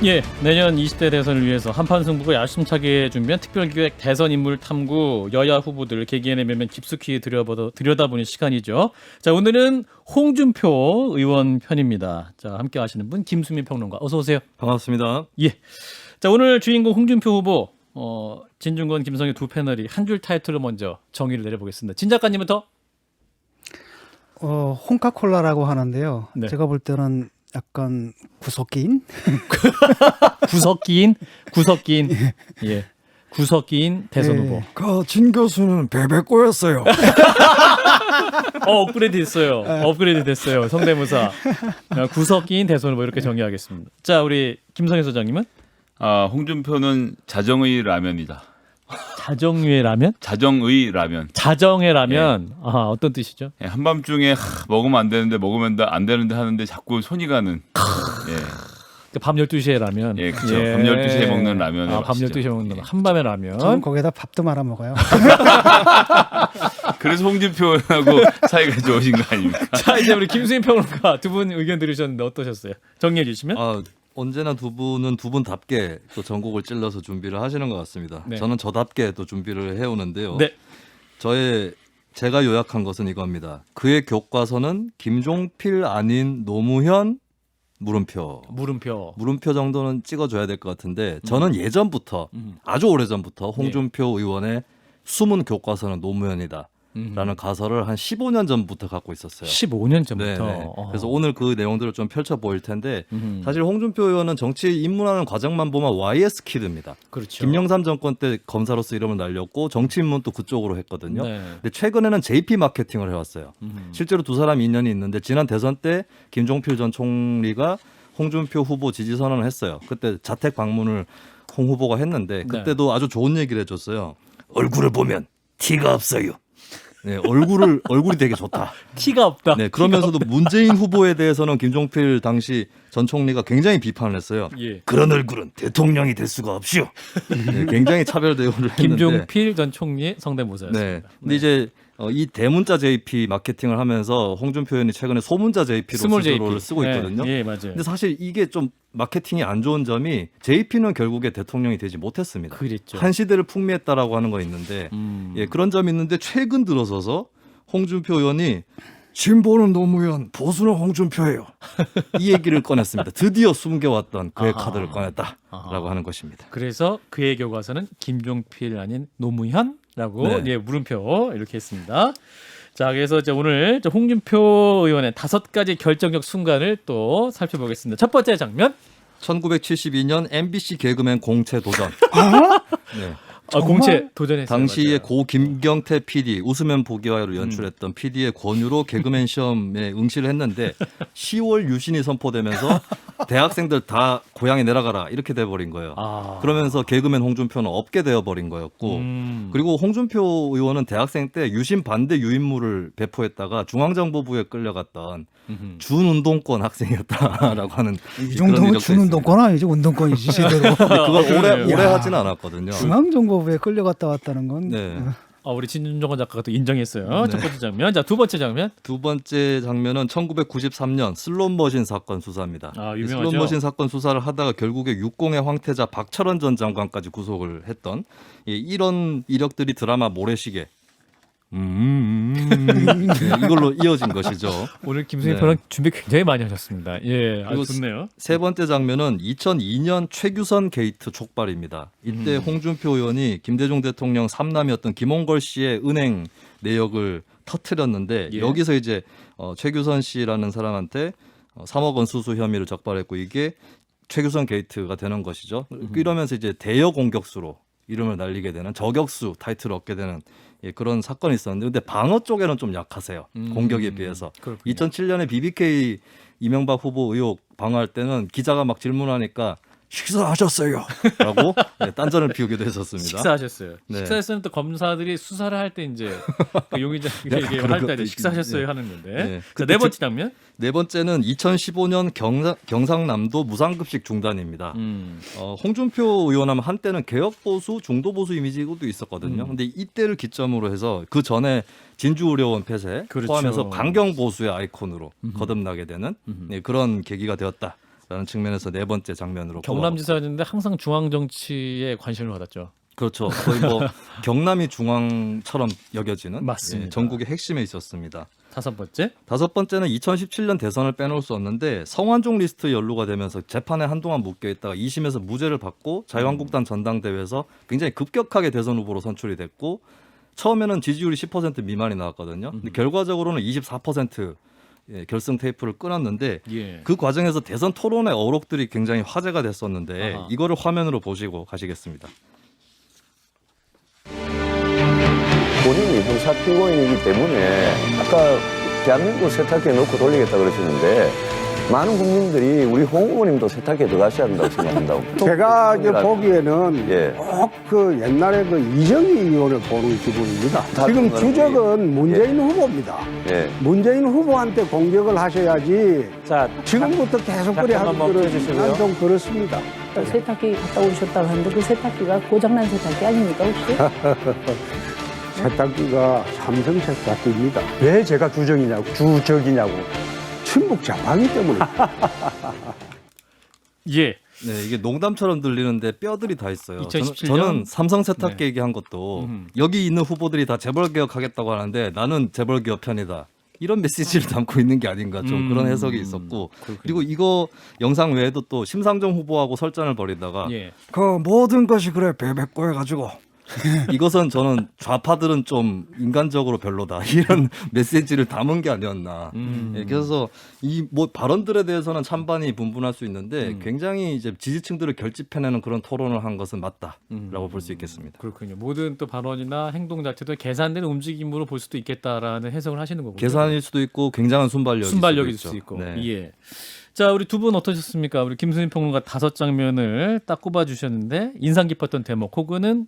예, 내년 20대 대선을 위해서 한판 승부가 야심차게 준비한 특별기획 대선 인물 탐구 여야 후보들 개개인의 면면 깊숙이 들여다보는 시간이죠. 자, 오늘은 홍준표 의원 편입니다. 자, 함께 하시는 분 김수민 평론가 어서 오세요. 반갑습니다. 예. 자, 오늘 주인공 홍준표 후보 진중권, 김성희 두 패널이 한 줄 타이틀로 먼저 정의를 내려보겠습니다. 진 작가님부터. 홍카콜라라고 하는데요. 네. 제가 볼 때는 약간 구석기인? 구석기인. 예. 구석기인 대선 예. 후보. 그 진 교수는 베베꼬였어요. 업그레이드 됐어요. 업그레이드 됐어요. 성대모사. 구석기인 대선 후보 이렇게 정의하겠습니다. 자, 우리 김성희 소장님은? 홍준표는 자정의 라면이다. 자정의 라면? 자정의 라면. 자정의 라면. 어떤 뜻이죠? 예, 한밤중에 먹으면 안 되는데 먹으면 안 되는데 하는데 자꾸 손이 가는. 밤 12시에 라면. 예, 그렇죠. 밤 12시에 먹는 라면의 밤 맛이죠. 12시에 먹는 한밤의 라면. 저는 거기에다 밥도 말아 먹어요. 그래서 홍준표하고 사이가 좋으신 거 아닙니까? 자, 이제 우리 김수인 평론가 두 분 의견 들으셨는데 어떠셨어요? 정리해 주시면. 언제나 두 분은 두 분답게 또 전곡을 찔러서 준비를 하시는 것 같습니다. 네. 저는 저답게 또 준비를 해오는데요. 네. 제가 요약한 것은 이겁니다. 그의 교과서는 김종필 아닌 노무현 물음표. 물음표 정도는 찍어줘야 될 것 같은데 저는 예전부터 아주 오래전부터 홍준표 의원의 숨은 교과서는 노무현이다. 라는 가설을 한 15년 전부터 갖고 있었어요. 15년 전부터. 네네. 그래서 오늘 그 내용들을 좀 펼쳐 보일 텐데 사실 홍준표 의원은 정치에 입문하는 과정만 보면 YS 키드입니다. 그렇죠. 김영삼 정권 때 검사로서 이름을 날렸고 정치 입문도 그쪽으로 했거든요. 네. 근데 최근에는 JP 마케팅을 해왔어요. 실제로 두 사람 인연이 있는데 지난 대선 때 김종필 전 총리가 홍준표 후보 지지 선언을 했어요. 그때 자택 방문을 홍 후보가 했는데 그때도 아주 좋은 얘기를 해줬어요. 얼굴을 보면 티가 없어요. 네, 얼굴이 되게 좋다. 티가 없다. 네, 그러면서도 문재인 후보에 대해서는 김종필 당시 전 총리가 굉장히 비판을 했어요. 예. 그런 얼굴은 대통령이 될 수가 없시오. 네, 굉장히 차별 대우를 했는데. 김종필 전 총리의 성대모사였습니다. 네. 근데 이제 이 대문자 JP 마케팅을 하면서 홍준표 의원이 최근에 소문자 JP로 스몰 스스로를 JP. 쓰고 있거든요. 예, 맞아요. 근데 사실 이게 좀 마케팅이 안 좋은 점이 JP는 결국에 대통령이 되지 못했습니다. 그랬죠. 한 시대를 풍미했다라고 하는 거 있는데 예, 그런 점이 있는데 최근 들어서서 홍준표 의원이 진보는 노무현, 보수는 홍준표예요. 이 얘기를 꺼냈습니다. 드디어 숨겨왔던 그의 카드를 꺼냈다라고 하는 것입니다. 그래서 그의 교과서는 김종필 아닌 노무현라고 네. 예, 물음표 이렇게 했습니다. 자, 그래서 이제 오늘 홍준표 의원의 5가지 결정적 순간을 또 살펴보겠습니다. 첫 번째 장면. 1972년 MBC 개그맨 공채 도전. 네. 공채 도전했어요. 당시에 맞아요. 고 김경태 PD 웃으면 보기와로 연출했던 PD의 권유로 개그맨 시험에 응시를 했는데 10월 유신이 선포되면서 대학생들 다 고향에 내려가라 이렇게 돼버린 거예요. 그러면서 개그맨 홍준표는 없게 되어버린 거였고 그리고 홍준표 의원은 대학생 때 유신 반대 유인물을 배포했다가 중앙정보부에 끌려갔던 준운동권 학생이었다라고 하는 이 정도면 준운동권 아니죠? 운동권이지 제대로. 그걸 오래 하지는 않았거든요. 중앙정보부에 끌려갔다 왔다는 건. 네. 우리 진정권 작가가 또 인정했어요. 네. 첫 번째 장면. 자, 두 번째 장면. 두 번째 장면은 1993년 슬롯머신 사건 수사입니다. 유명하죠. 슬롯머신 사건 수사를 하다가 결국에 육공의 황태자 박철원 전 장관까지 구속을 했던 이런 이력들이 드라마 모래시계 이걸로 이어진 것이죠. 오늘 김수희 네. 편은 준비 굉장히 많이 하셨습니다. 예, 아주 그리고 좋네요. 세 번째 장면은 2002년 최규선 게이트 촉발입니다. 이때 홍준표 의원이 김대중 대통령 삼남이었던 김홍걸 씨의 은행 내역을 터뜨렸는데 여기서 이제 최규선 씨라는 사람한테 3억 원 수수 혐의를 적발했고 이게 최규선 게이트가 되는 것이죠. 이러면서 이제 대여 공격수로 이름을 날리게 되는 저격수 타이틀을 얻게 되는 그런 사건이 있었는데 근데 방어 쪽에는 좀 약하세요. 공격에 비해서. 그렇군요. 2007년에 BBK 이명박 후보 의혹 방어할 때는 기자가 막 질문하니까 식사하셨어요? 라고 딴전을 피우기도 했었습니다. 식사하셨어요. 네. 식사했으면 또 검사들이 수사를 할 때 이제 그 용의자에게 그런 할 때 것도 식사하셨어요 있긴, 하는 건데. 네. 자, 네 번째 장면. 네 번째는 2015년 경상남도 무상급식 중단입니다. 홍준표 의원 하면 한때는 개혁보수, 중도보수 이미지도 있었거든요. 근데 이때를 기점으로 해서 그 전에 진주의료원 폐쇄 그렇죠. 포함해서 강경보수의 아이콘으로 거듭나게 되는 그런 계기가 되었다. 라는 측면에서 네 번째 장면으로 경남지사였는데 항상 중앙 정치에 관심을 받았죠. 그렇죠. 거의 뭐 경남이 중앙처럼 여겨지는 맞습니다. 전국의 핵심에 있었습니다. 다섯 번째. 다섯 번째는 2017년 대선을 빼놓을 수 없는데 성완종 리스트 연루가 되면서 재판에 한동안 묶여 있다가 2심에서 무죄를 받고 자유한국당 전당대회에서 굉장히 급격하게 대선 후보로 선출이 됐고 처음에는 지지율이 10% 미만이 나왔거든요. 근데 결과적으로는 24% 결승 테이프를 끊었는데 예. 그 과정에서 대선 토론의 어록들이 굉장히 화제가 됐었는데 아하. 이거를 화면으로 보시고 가시겠습니다. 본인이 형사 피고인이기 때문에 아까 대한민국 세탁기에 넣고 돌리겠다 그러셨는데 많은 국민들이 우리 홍 의원님도 세탁기에 들어가셔야 한다고 생각한다고. 제가 이제 보기에는 예. 꼭 그 옛날에 그 이정희 의원을 보는 기분입니다. 지금 그거는 주적은 문재인 후보입니다. 예. 문재인 후보한테 공격을 하셔야지 자, 지금부터 계속 그래 하는 한번 거는 켜주시고요. 난 좀 그렇습니다. 세탁기 갔다 오셨다고 하는데 그 세탁기가 고장난 세탁기 아닙니까 혹시? 세탁기가 삼성 세탁기입니다. 왜 제가 주적이냐고. 친북 좌파기 때문에. 예. 네, 이게 농담처럼 들리는데 뼈들이 다 있어요. 2017년? 저는 삼성 세탁기 네. 얘기한 것도 음. 여기 있는 후보들이 다 재벌개혁하겠다고 하는데 나는 재벌개혁 편이다. 이런 메시지를 담고 있는 게 아닌가 좀 그런 해석이 있었고 그렇군요. 그리고 이거 영상 외에도 또 심상정 후보하고 설전을 벌이다가 예. 그 모든 것이 그래 베베꼬 해가지고 이것은 저는 좌파들은 좀 인간적으로 별로다 이런 메시지를 담은 게 아니었나. 예, 그래서 이 뭐 발언들에 대해서는 찬반이 분분할 수 있는데 굉장히 이제 지지층들을 결집해내는 그런 토론을 한 것은 맞다라고 볼 수 있겠습니다. 그렇군요. 모든 또 발언이나 행동 자체도 계산된 움직임으로 볼 수도 있겠다라는 해석을 하시는 거군요. 계산일 수도 있고 굉장한 순발력일 수도 수도 있고. 네. 예. 자, 우리 두 분 어떠셨습니까? 우리 김수민 평론가 5장면을 딱 꼽아 주셨는데 인상 깊었던 대목 혹은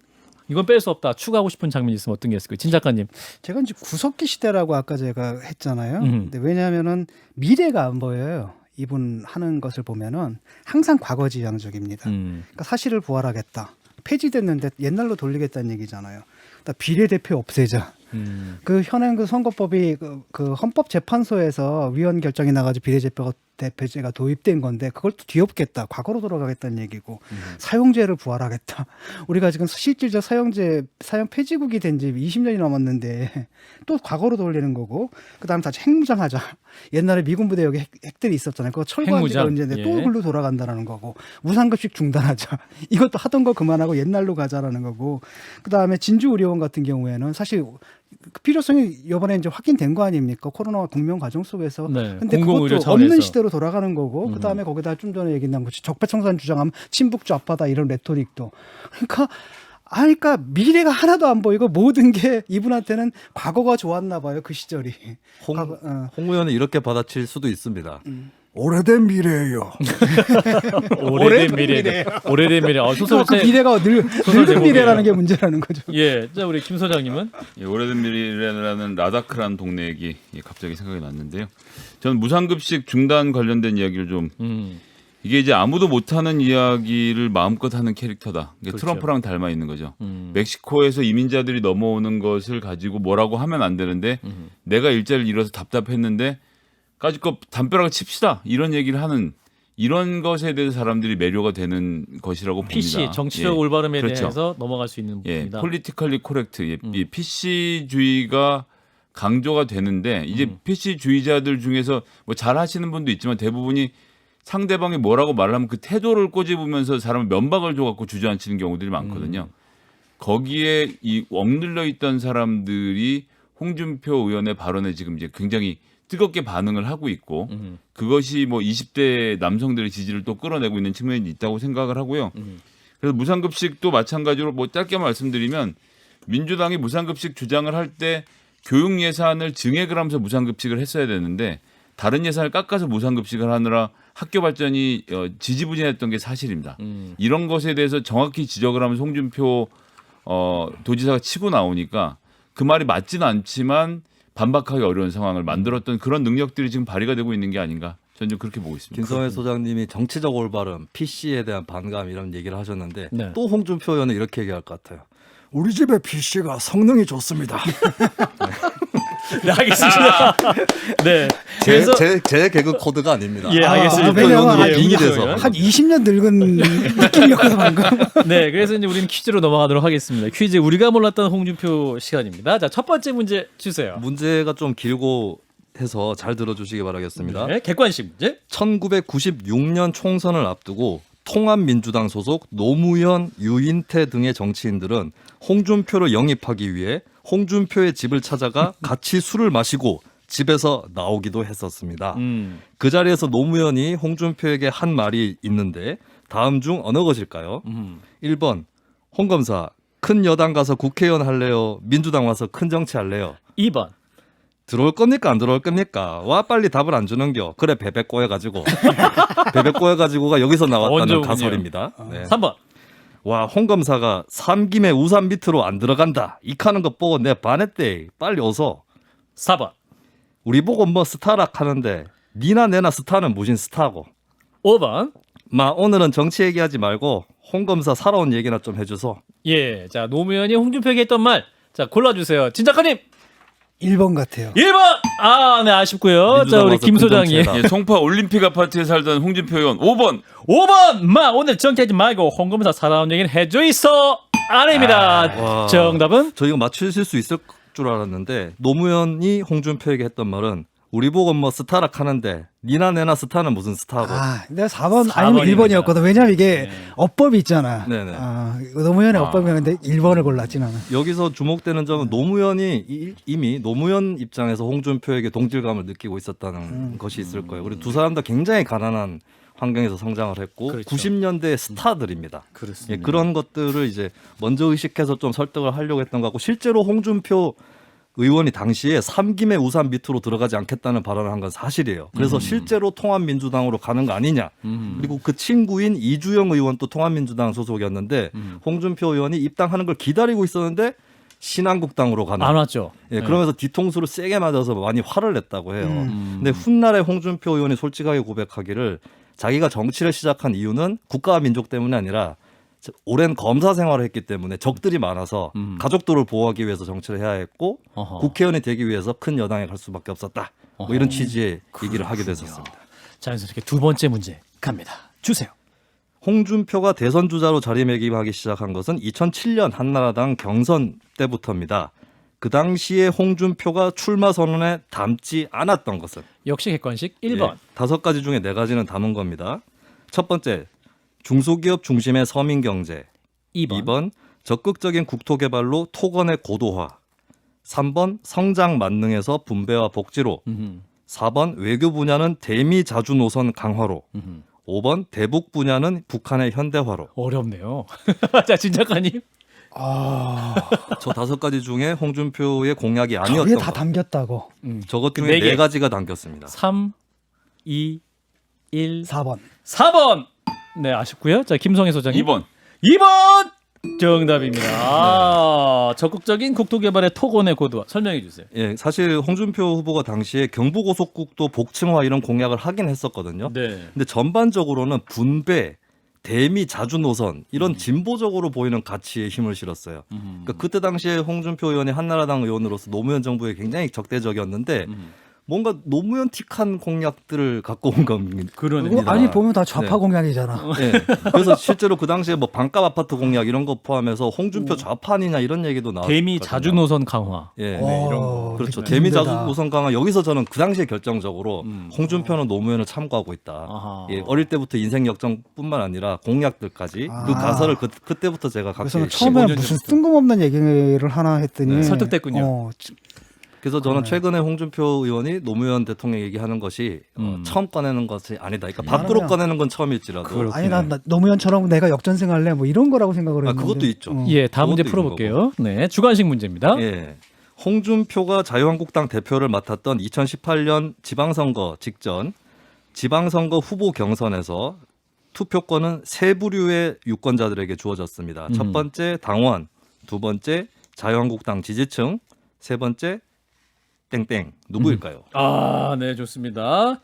이건 뺄 수 없다. 추가하고 싶은 장면이 있으면 어떤 게 있을까요? 진 작가님. 제가 이제 구석기 시대라고 아까 제가 했잖아요. 음. 근데 왜냐하면은 미래가 안 보여요. 이분 하는 것을 보면은 항상 과거지향적입니다. 그러니까 사실을 부활하겠다. 폐지됐는데 옛날로 돌리겠다는 얘기잖아요. 그러니까 비례대표 없애자. 그 현행 그 선거법이 그 헌법재판소에서 위헌 결정이 나가지고 비례대표제가 도입된 건데 그걸 또 뒤엎겠다. 과거로 돌아가겠다는 얘기고 사용제를 부활하겠다. 우리가 지금 실질적 사용제 사용 폐지국이 된 지 20년이 넘었는데 또 과거로 돌리는 거고 그다음 다시 핵무장하자. 옛날에 미군 부대 여기 핵들이 있었잖아요. 그거 철거한 지가 핵무장. 언제인데 예. 또 글로 돌아간다라는 거고 무상급식 중단하자. 이것도 하던 거 그만하고 옛날로 가자라는 거고 그다음에 진주의료원 같은 경우에는 사실 그 필요성이 이번에 이제 확인된 거 아닙니까? 코로나 국면 과정 속에서. 네, 근데 공공의료 그것도 차원에서. 없는 시대로 돌아가는 거고 그다음에 거기다 좀 전에 얘기한 것이 적폐청산 주장하면 친북 좌파다 이런 레토릭도. 그러니까 미래가 하나도 안 보이고 모든 게 이분한테는 과거가 좋았나 봐요. 그 시절이. 홍 과거, 의원은 이렇게 받아칠 수도 있습니다. 오래된 미래예요. 오래된 미래. 오래된 미래. 소설 그 미래가 늘 소설 늙은 제목이에요. 미래라는 게 문제라는 거죠. 예. 자, 우리 김 소장님은 예, 오래된 미래라는 라다크라는 동네 얘기 갑자기 생각이 났는데요. 저는 무상급식 중단 관련된 이야기를 좀 이게 이제 아무도 못하는 이야기를 마음껏 하는 캐릭터다. 그러니까 그렇죠. 트럼프랑 닮아 있는 거죠. 멕시코에서 이민자들이 넘어오는 것을 가지고 뭐라고 하면 안 되는데 내가 일자리를 잃어서 답답했는데 까짓거 담벼락을 칩시다. 이런 얘기를 하는 이런 것에 대해서 사람들이 매료가 되는 것이라고 PC 봅니다. 정치적 예. 올바름에 그렇죠. 대해서 넘어갈 수 있는 예, 부분이다. 폴리티컬리 코렉트, 이 PC주의가 강조가 되는데 이제 PC주의자들 중에서 뭐 잘하시는 분도 있지만 대부분이 상대방이 뭐라고 말하면 그 태도를 꼬집으면서 사람을 면박을 줘갖고 주저앉히는 경우들이 많거든요. 거기에 이 억눌려 있던 사람들이 홍준표 의원의 발언에 지금 이제 굉장히 뜨겁게 반응을 하고 있고 그것이 뭐 20대 남성들의 지지를 또 끌어내고 있는 측면이 있다고 생각을 하고요. 그래서 무상급식도 마찬가지로 뭐 짧게 말씀드리면 민주당이 무상급식 주장을 할 때 교육 예산을 증액을 하면서 무상급식을 했어야 되는데 다른 예산을 깎아서 무상급식을 하느라 학교 발전이 지지부진했던 게 사실입니다. 이런 것에 대해서 정확히 지적을 하면서 홍준표 도지사가 치고 나오니까 그 말이 맞지는 않지만 반박하기 어려운 상황을 만들었던 그런 능력들이 지금 발휘가 되고 있는 게 아닌가 저는 좀 그렇게 보고 있습니다. 김성회 소장님이 정치적 올바름, PC에 대한 반감 이런 얘기를 하셨는데 네. 또 홍준표 의원은 이렇게 얘기할 것 같아요. 우리 집의 PC가 성능이 좋습니다. 네, 알겠습니다. 네. 그래서 제 개그 코드가 아닙니다. 예, 알겠습니다. 왜냐면 예, 빙의돼서. 한 20년 늙은 느낌이었거든 방금. 네, 그래서 이제 우리는 퀴즈로 넘어가도록 하겠습니다. 퀴즈 우리가 몰랐던 홍준표 시간입니다. 자, 첫 번째 문제 주세요. 문제가 좀 길고 해서 잘 들어주시기 바라겠습니다. 네, 객관식 문제. 1996년 총선을 앞두고 통합민주당 소속 노무현, 유인태 등의 정치인들은 홍준표를 영입하기 위해 홍준표의 집을 찾아가 같이 술을 마시고 집에서 나오기도 했었습니다. 그 자리에서 노무현이 홍준표에게 한 말이 있는데 다음 중 어느 것일까요? 1번 홍 검사 큰 여당 가서 국회의원 할래요? 민주당 와서 큰 정치 할래요? 2번. 들어올 겁니까 안 들어올 겁니까? 와 빨리 답을 안 주는겨. 그래 베베 꼬여가지고 베베 꼬여가지고가 여기서 나왔다는 원조군요. 가설입니다. 네. 3번. 와 홍 검사가 삼김에 우산 밑으로 안 들어간다. 이카는 거 보고 내 반했대. 빨리 오서. 4번. 우리 보고 뭐 스타락 하는데 니나 내나 스타는 무슨 스타고. 5번. 마 오늘은 정치 얘기하지 말고 홍 검사 살아온 얘기나 좀 해줘서. 예. 자, 노무현이 홍준표에게 했던 말. 자, 골라주세요. 진 작가님. 1번 같아요. 1번. 아, 네, 아쉽고요. 자, 민주당 우리 와서 김 큰 소장이. 정치해라. 예, 송파 올림픽 아파트에 살던 홍준표 의원 5번. 5번. 마 오늘 정치하지 말고 홍검사 살아온 얘기는 해줘 있어. 아닙니다. 와. 정답은 저희가 맞추실 수 있을 줄 알았는데 노무현이 홍준표에게 했던 말은 우리 보고 뭐 스타락 하는데 니나 내나 스타는 무슨 스타고. 내가 4번 아니면 4번입니다. 1번이었거든. 왜냐면 이게 어법이 있잖아. 네네. 노무현의 어법이었는데 1번을 골랐지 나는. 여기서 주목되는 점은 노무현이 이미 노무현 입장에서 홍준표에게 동질감을 느끼고 있었다는 것이 있을 거예요. 그리고 두 사람 다 굉장히 가난한 환경에서 성장을 했고 그렇죠. 90년대 스타들입니다. 그렇습니다. 예, 그런 것들을 이제 먼저 의식해서 좀 설득을 하려고 했던 것 같고 실제로 홍준표 의원이 당시에 삼김의 우산 밑으로 들어가지 않겠다는 발언을 한 건 사실이에요. 그래서 실제로 통합민주당으로 가는 거 아니냐. 그리고 그 친구인 이주영 의원도 통합민주당 소속이었는데 홍준표 의원이 입당하는 걸 기다리고 있었는데 신한국당으로 가는. 안 왔죠. 예, 네. 그러면서 뒤통수를 세게 맞아서 많이 화를 냈다고 해요. 근데 훗날에 홍준표 의원이 솔직하게 고백하기를 자기가 정치를 시작한 이유는 국가와 민족 때문이 아니라 오랜 검사 생활을 했기 때문에 적들이 많아서 가족들을 보호하기 위해서 정치를 해야 했고 어허. 국회의원이 되기 위해서 큰 여당에 갈 수밖에 없었다. 뭐 이런 취지의 얘기를 하게 됐었습니다. 자연스럽게 두 번째 문제 갑니다. 주세요. 홍준표가 대선 주자로 자리매김하기 시작한 것은 2007년 한나라당 경선 때부터입니다. 그 당시에 홍준표가 출마 선언에 담지 않았던 것은 역시 객관식 1번. 5가지 중에 4가지는 담은 겁니다. 첫 번째, 중소기업 중심의 서민경제. 2번, 적극적인 국토개발로 토건의 고도화. 3번, 성장 만능에서 분배와 복지로. 4번, 외교 분야는 대미 자주 노선 강화로. 5번, 대북 분야는 북한의 현대화로. 어렵네요. 자, 진 작가님. 저 5가지 중에 홍준표의 공약이 저게 아니었던 다 것. 담겼다고. 저것 중에 네 개. 4가지가 담겼습니다. 3, 2, 1, 4번. 4번. 네, 아쉽고요. 자, 김성애 소장님. 2번. 2번 정답입니다. 적극적인 국토개발의 토건의 고도화. 설명해 주세요. 예, 사실 홍준표 후보가 당시에 경부고속국도 복층화 이런 공약을 하긴 했었거든요. 네. 근데 전반적으로는 분배, 대미 자주 노선 이런 진보적으로 보이는 가치에 힘을 실었어요. 그러니까 그때 당시에 홍준표 의원이 한나라당 의원으로서 노무현 정부에 굉장히 적대적이었는데 뭔가 노무현틱한 공약들을 갖고 온 겁니다. 그러네. 아니 보면 다 좌파 네. 공약이잖아. 네. 그래서 실제로 그 당시에 뭐 반값 아파트 공약 이런 거 포함해서 홍준표 좌판이냐 이런 얘기도 나왔거든요. 대미 자주 노선 강화. 예. 오, 그렇죠. 느낌 대미 힘들다. 자주 노선 강화 여기서 저는 그 당시에 결정적으로 홍준표는 노무현을 참고하고 있다. 아하. 예, 어릴 때부터 인생 역정뿐만 아니라 공약들까지 아. 그 가설을 그때부터 제가 갖게 그래서 됐어요. 처음에 15년 무슨 전부터. 뜬금없는 얘기를 하나 했더니 네. 설득됐군요. 그래서 저는 최근에 홍준표 의원이 노무현 대통령 얘기하는 것이 처음 꺼내는 것이 아니다. 그러니까 밖으로 나는 꺼내는 건 처음일지라도. 아니 난 노무현처럼 내가 역전생할래 뭐 이런 거라고 생각을 했는데. 그것도 있죠. 예, 다음 문제 그것도 있는 풀어볼게요. 네, 주관식 문제입니다. 예. 홍준표가 자유한국당 대표를 맡았던 2018년 지방선거 직전 지방선거 후보 경선에서 투표권은 세 부류의 유권자들에게 주어졌습니다. 첫 번째 당원, 두 번째 자유한국당 지지층, 세 번째 땡땡 누구일까요? 아, 네, 좋습니다.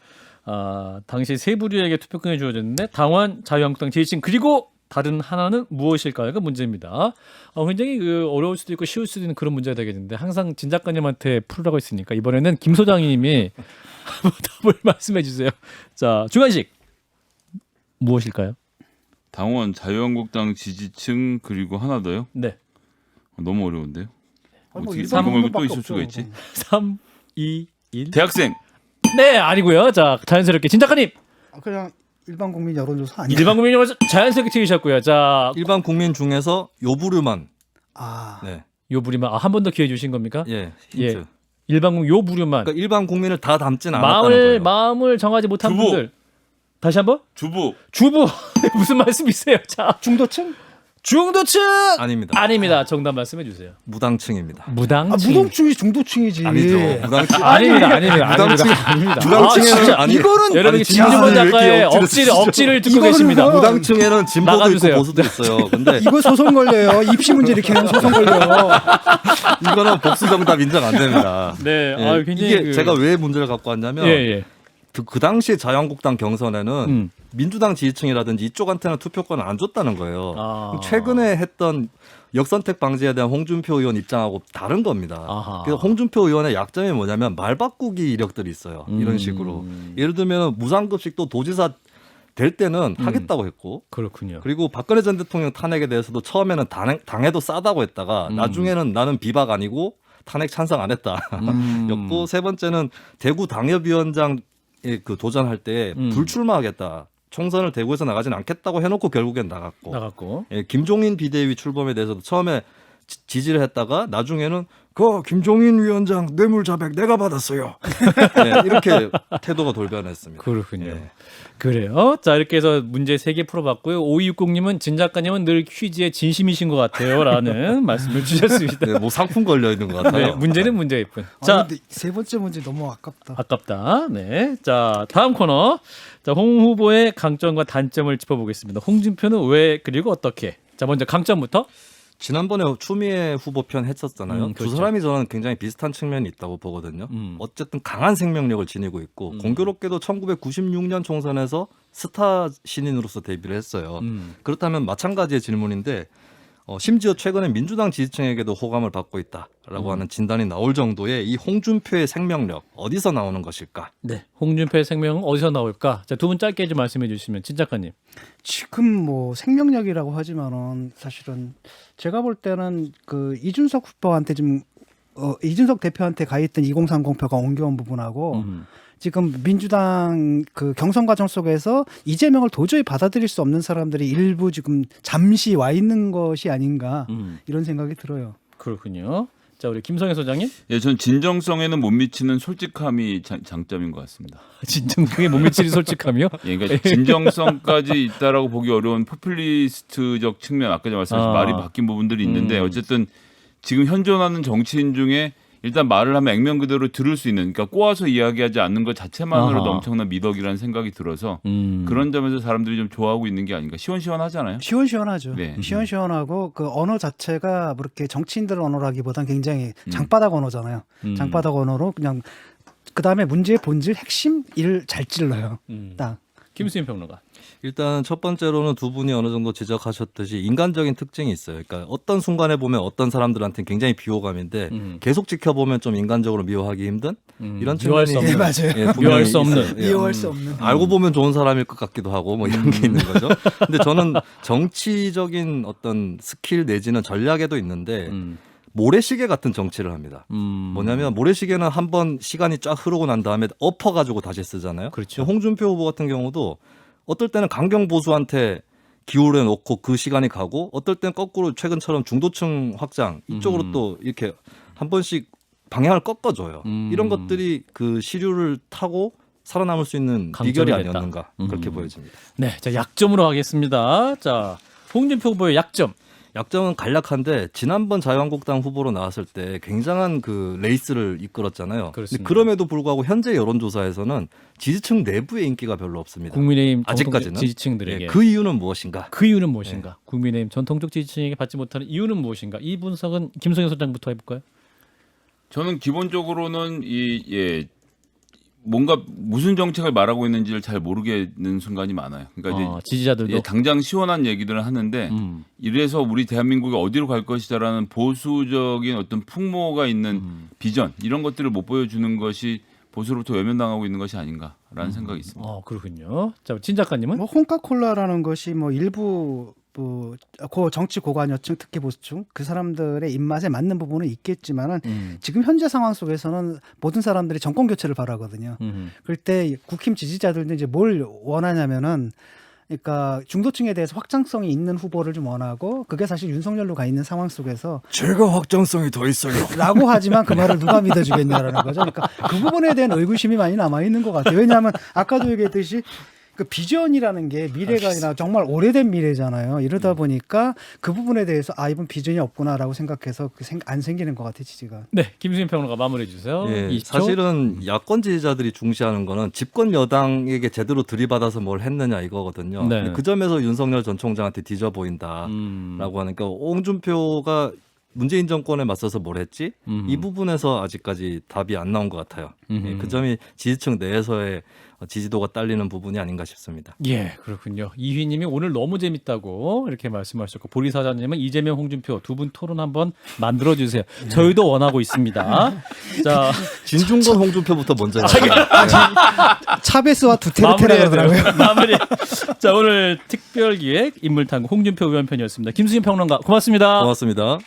당시 세 부류에게 투표권이 주어졌는데 당원, 자유한국당 지지층 그리고 다른 하나는 무엇일까요가 문제입니다. 굉장히 어려울 수도 있고 쉬울 수도 있는 그런 문제가 되겠는데 항상 진 작가님한테 풀으라고 했으니까 이번에는 김 소장님이 답을 말씀해 주세요. 자, 주관식 무엇일까요? 당원 자유한국당 지지층 그리고 하나 더요? 네. 너무 어려운데요. 뭐 어떻게 일반 이거 말고 또 국민밖에 있을 수가 없죠. 있지? 3, 2, 1. 대학생. 네, 아니고요. 자, 자연스럽게 진 작가님. 그냥 일반 국민 여론조사 아니에요? 일반 국민이 자연스럽게 튀기셨고요. 자, 일반 국민 중에서 요 부류만 아, 네. 요 부류만 한 번 더 기회 주신 겁니까? 예, 힌트. 예. 일반 국민 요 부류만 그러니까 일반 국민을 다 담진 않았다는 거예요. 마음을 정하지 못한 주부. 분들. 다시 한번? 주부. 주부. 무슨 말씀이세요? 자, 중도층? 중도층 아닙니다. 아닙니다. 정답 말씀해 주세요. 무당층입니다. 무당층. 무당층이 중도층이지. 아니죠. 무당층 아닙니다. 아닙니다. 무당층에는 진짜. 아니 이거는 여러분 진짜 진주본 왜 이렇게 작가의 억지를 억지를 듣고 이거는 계십니다. 뭐- 무당층에는 진보도 나가주세요. 있고 보수도 있어요. 근데 이거 소송 걸려요. 입시 문제 이렇게 하면 소송 걸려. 이거는 복수 정답 인정 안 됩니다. 네. 예, 아, 굉장히 이게 제가 왜 문제를 갖고 왔냐면 예, 예. 그 당시에 자유한국당 경선에는 음. 민주당 지지층이라든지 이쪽한테는 투표권을 안 줬다는 거예요. 아. 최근에 했던 역선택 방지에 대한 홍준표 의원 입장하고 다른 겁니다. 아하. 그래서 홍준표 의원의 약점이 뭐냐면 말 바꾸기 이력들이 있어요. 이런 식으로. 예를 들면 무상급식도 도지사 될 때는 하겠다고 했고 그렇군요. 그리고 박근혜 전 대통령 탄핵에 대해서도 처음에는 당해도 싸다고 했다가 나중에는 나는 비박 아니고 탄핵 찬성 안 했다. 였고 세 번째는 대구 당협위원장 그 도전할 때 불출마하겠다. 총선을 대구에서 나가진 않겠다고 해놓고 결국엔 나갔고. 예, 김종인 비대위 출범에 대해서도 처음에 지지를 했다가 나중에는 그 김종인 위원장 뇌물 자백 내가 받았어요. 네, 이렇게 태도가 돌변했습니다. 그렇군요. 예. 그래요. 자, 이렇게 해서 문제 3개 풀어봤고요. 5260님은 진 작가님은 늘 퀴즈에 진심이신 것 같아요. 라는 말씀을 주셨습니다. 네, 뭐 상품 걸려 있는 것 같아요. 네, 문제는 문제일 뿐. 자, 자, 근데 세 번째 문제 너무 아깝다. 아깝다. 네. 자, 다음 코너. 자, 홍 후보의 강점과 단점을 짚어보겠습니다. 홍준표는 왜 그리고 어떻게? 자, 먼저 강점부터. 지난번에 추미애 후보 편 했었잖아요. 그렇죠. 두 사람이 저는 굉장히 비슷한 측면이 있다고 보거든요. 어쨌든 강한 생명력을 지니고 있고 공교롭게도 1996년 총선에서 스타 신인으로서 데뷔를 했어요. 그렇다면 마찬가지의 질문인데 심지어 최근에 민주당 지지층에게도 호감을 받고 있다라고 하는 진단이 나올 정도의 이 홍준표의 생명력 어디서 나오는 것일까? 네. 홍준표의 생명은 어디서 나올까? 자, 두 분 짧게 좀 말씀해 주시면 진 작가님. 지금 뭐 생명력이라고 하지만은 사실은 제가 볼 때는 그 이준석 후보한테 좀 이준석 대표한테 가 있던 2030표가 옮겨온 부분하고 지금 민주당 그 경선 과정 속에서 이재명을 도저히 받아들일 수 없는 사람들이 일부 지금 잠시 와 있는 것이 아닌가 이런 생각이 들어요. 그렇군요. 자, 우리 김성애 소장님. 예, 전 진정성에는 못 미치는 솔직함이 장점인 것 같습니다. 진정 그게 못 미치는 솔직함이요? 예, 그러니까 진정성까지 있다라고 보기 어려운 포퓰리스트적 측면, 아까 말씀하신 말이 바뀐 부분들이 있는데 어쨌든 지금 현존하는 정치인 중에 일단 말을 하면 액면 그대로 들을 수 있는, 그러니까 꼬아서 이야기하지 않는 것 자체만으로도 아하. 엄청난 미덕이라는 생각이 들어서 그런 점에서 사람들이 좀 좋아하고 있는 게 아닌가. 시원시원하잖아요. 시원시원하죠. 네. 시원시원하고 그 언어 자체가 뭐 이렇게 정치인들 언어라기보단 굉장히 장바닥 언어잖아요. 장바닥 언어로 그냥 그 다음에 문제의 본질 핵심 일을 잘 찔러요. 딱. 김수인 평론가. 일단 첫 번째로는 두 분이 어느 정도 지적하셨듯이 인간적인 특징이 있어요. 그러니까 어떤 순간에 보면 어떤 사람들한테는 굉장히 비호감인데 계속 지켜보면 좀 인간적으로 미워하기 힘든 이런 미워할 측면이 수 없는. 네, 맞아요. 예, 분명히 미워할 수 없는. 있어요. 예. 이해할 수 없는. 알고 보면 좋은 사람일 것 같기도 하고 뭐 이런 게 있는 거죠. 근데 저는 정치적인 어떤 스킬 내지는 전략에도 있는데 모래시계 같은 정치를 합니다. 뭐냐면 모래시계는 한번 시간이 쫙 흐르고 난 다음에 엎어가지고 다시 쓰잖아요. 그렇죠. 홍준표 후보 같은 경우도 어떨 때는 강경 보수한테 기울여 놓고 그 시간이 가고 어떨 때는 거꾸로 최근처럼 중도층 확장 이쪽으로 또 이렇게 한 번씩 방향을 꺾어줘요. 이런 것들이 그 시류를 타고 살아남을 수 있는 강점이 비결이 됐다. 아니었는가 그렇게 보여집니다. 네, 자, 약점으로 하겠습니다. 자, 홍준표 후보의 약점. 약점은 간략한데 지난번 자유한국당 후보로 나왔을 때 굉장한 그 레이스를 이끌었잖아요. 근데 그렇습니다. 그럼에도 불구하고 현재 여론조사에서는 지지층 내부의 인기가 별로 없습니다. 국민의힘 아직까지는 전통적 지지층들에게. 예, 그 이유는 무엇인가? 그 이유는 무엇인가? 국민의힘 전통적 지지층에게 받지 못하는 이유는 무엇인가? 이 분석은 김성현 소장부터 해볼까요? 저는 기본적으로는 뭔가 무슨 정책을 말하고 있는지를 잘 모르겠는 순간이 많아요. 그러니까 이제 지지자들도 예, 당장 시원한 얘기들을 하는데 이래서 우리 대한민국이 어디로 갈 것이다라는 보수적인 어떤 풍모가 있는 비전 이런 것들을 못 보여주는 것이 보수로부터 외면당하고 있는 것이 아닌가라는 생각이 있습니다. 그렇군요. 자, 진 작가님은? 뭐 홍카콜라라는 것이 뭐 일부 고 정치 고관여층 특히 보수층 그 사람들의 입맛에 맞는 부분은 있겠지만은 지금 현재 상황 속에서는 모든 사람들이 정권 교체를 바라거든요. 그럴 때 국힘 지지자들도 이제 뭘 원하냐면은 그러니까 중도층에 대해서 확장성이 있는 후보를 좀 원하고 그게 사실 윤석열로 가 있는 상황 속에서 제가 확장성이 더 있어요. 라고 하지만 그 말을 누가 믿어주겠냐라는 거죠. 그러니까 그 부분에 대한 의구심이 많이 남아 있는 것 같아요. 왜냐하면 아까도 얘기했듯이 그 비전이라는 게 미래가 아니라 정말 오래된 미래잖아요. 이러다 보니까 그 부분에 대해서 이번 비전이 없구나라고 생각해서 안 생기는 것 같아요, 지지가. 네, 김수민 평론가 마무리해 주세요. 예, 20초. 사실은 야권 지지자들이 중시하는 거는 집권 여당에게 제대로 들이받아서 뭘 했느냐 이거거든요. 네. 그 점에서 윤석열 전 총장한테 뒤져 보인다라고 하니까 홍준표가 문재인 정권에 맞서서 뭘 했지? 이 부분에서 아직까지 답이 안 나온 것 같아요. 예, 그 점이 지지층 내에서의 지지도가 딸리는 부분이 아닌가 싶습니다. 예, 그렇군요. 이휘님이 오늘 너무 재밌다고 이렇게 말씀하셨고 보리사장님은 이재명, 홍준표 두 분 토론 한번 만들어 주세요. 저희도 원하고 있습니다. 자, 진중권 홍준표부터 먼저 차베스와 두테르테라고요. 마무리. 자, 오늘 특별기획 인물탐구 홍준표 의원 편이었습니다. 김수진 평론가 고맙습니다. 고맙습니다.